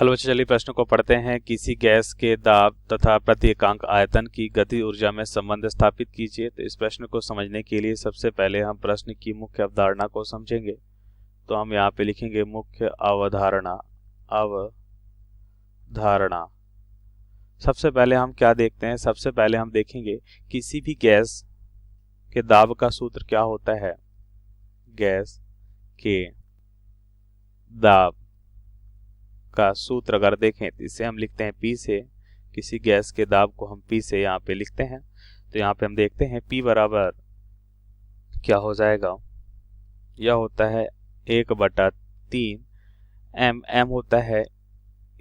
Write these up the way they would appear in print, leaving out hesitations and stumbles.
Hello बच्चों, चलिए प्रश्न को पढ़ते हैं। किसी गैस के दाब तथा प्रति एकांक आयतन की गति ऊर्जा में संबंध स्थापित कीजिए। तो इस प्रश्न को समझने के लिए सबसे पहले हम प्रश्न की मुख्य अवधारणा को समझेंगे। तो हम यहाँ पे लिखेंगे मुख्य अवधारणा। सबसे पहले हम क्या देखते हैं? सबसे पहले हम देखेंगे किसी भी गैस के दाब का सूत्र क्या होता है। गैस के दाब का सूत्र अगर देखें तो इसे हम लिखते हैं P से। किसी गैस के दाब को हम P से यहाँ पे लिखते हैं। तो यहाँ पे हम देखते हैं P बराबर क्या हो जाएगा। यह होता है 1/3 m होता है।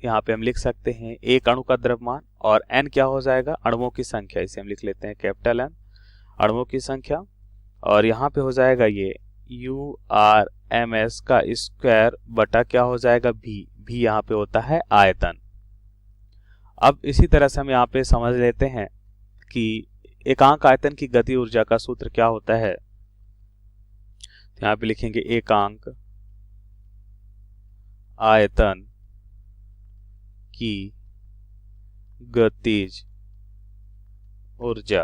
यहाँ पे हम लिख सकते हैं एक अणु का द्रव्यमान और n क्या हो जाएगा, अणुओं की संख्या। इसे हम लिख लेते हैं कैपिटल N, अणुओं की संख्या। और यहाँ पे हो जाएगा ये URMS का स्क्वायर बटा क्या हो जाएगा भी यहाँ पे होता है आयतन। अब इसी तरह से हम यहाँ पे समझ लेते हैं कि एकांक आयतन की गति ऊर्जा का सूत्र क्या होता है। तो यहाँ पे लिखेंगे एकांक आयतन की गतिज ऊर्जा।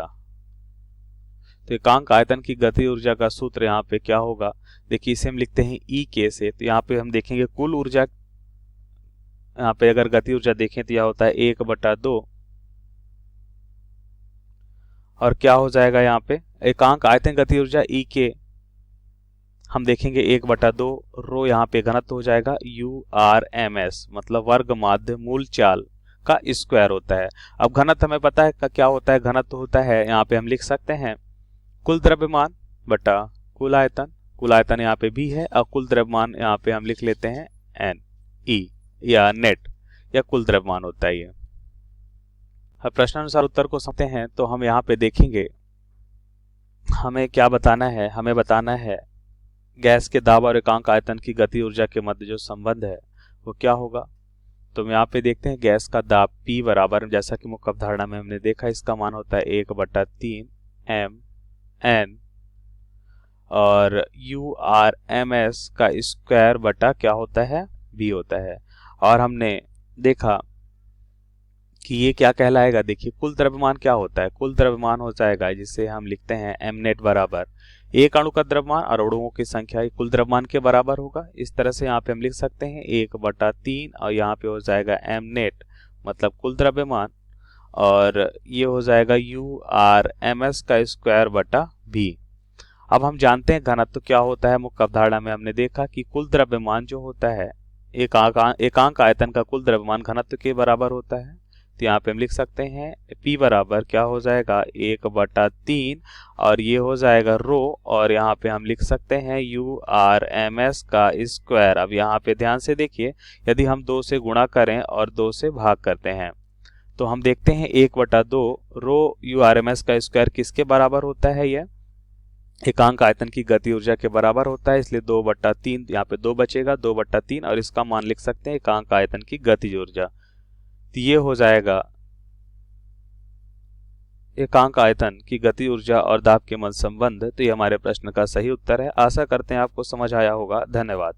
तो एकांक आयतन की गति ऊर्जा का सूत्र यहाँ पे क्या होगा, देखिए इसे हम लिखते हैं E से। तो यहाँ पे हम देखेंगे कुल ऊर्जा, यहाँ पे अगर गति ऊर्जा देखें तो यह होता है 1/2 और क्या हो जाएगा यहाँ पे एकांक आयतन गति ऊर्जा E के हम देखेंगे 1/2 रो, यहाँ पे घनत्व हो जाएगा URMS मतलब वर्ग माध्य मूल चाल का स्क्वायर होता है। अब घनत्व हमें पता है क्या होता है, घनत्व होता है यहाँ पे हम लिख सकते हैं कुल द्रव्यमान बटा कुल आयतन। कुल आयतन यहाँ पे भी है और कुल द्रव्यमान यहाँ पे हम लिख लेते हैं NE या नेट या कुल द्रव्यमान होता है ये। अब प्रश्नानुसार उत्तर को समझते हैं। तो हम यहाँ पे देखेंगे हमें क्या बताना है, हमें बताना है गैस के दाब और एकांक आयतन की गति ऊर्जा के मध्य जो संबंध है वो क्या होगा। तो हम यहाँ पे देखते हैं गैस का दाब P बराबर, जैसा कि मुख्य अवधारणा में हमने देखा, इसका मान होता है 1/3 mn और URMS का स्क्वायर बटा क्या होता है B होता है। और हमने देखा कि ये क्या कहलाएगा, देखिए कुल द्रव्यमान क्या होता है, कुल द्रव्यमान हो जाएगा जिसे हम लिखते हैं m नेट बराबर एक अणु का द्रव्यमान और अणुओं की संख्या कुल द्रव्यमान के बराबर होगा। इस तरह से यहाँ पे हम लिख सकते हैं 1/3 और यहाँ पे हो जाएगा m नेट मतलब कुल द्रव्यमान और ये हो जाएगा URMS का स्क्वायर बटा B। अब हम जानते हैं घनत्व क्या होता है। मुख्य अवधारणा में हमने देखा कि कुल द्रव्यमान जो होता है एकांक आयतन का कुल द्रव्यमान घनत्व के बराबर होता है। तो यहाँ पे हम लिख सकते हैं P बराबर क्या हो जाएगा 1/3 और ये हो जाएगा रो और यहाँ पे हम लिख सकते हैं URMS का स्क्वायर। अब यहाँ पे ध्यान से देखिए, यदि हम 2 से गुणा करें और 2 से भाग करते हैं तो हम देखते हैं 1/2 रो URMS का स्क्वायर किसके बराबर होता है, यह एकांक आयतन की गति ऊर्जा के बराबर होता है। इसलिए 2/3 यहाँ पे 2 बचेगा, 2/3 और इसका मान लिख सकते हैं एकांक आयतन की गतिज ऊर्जा। तो ये हो जाएगा एकांक आयतन की गति ऊर्जा और दाब के मध्य संबंध। तो ये हमारे प्रश्न का सही उत्तर है। आशा करते हैं आपको समझ आया होगा। धन्यवाद।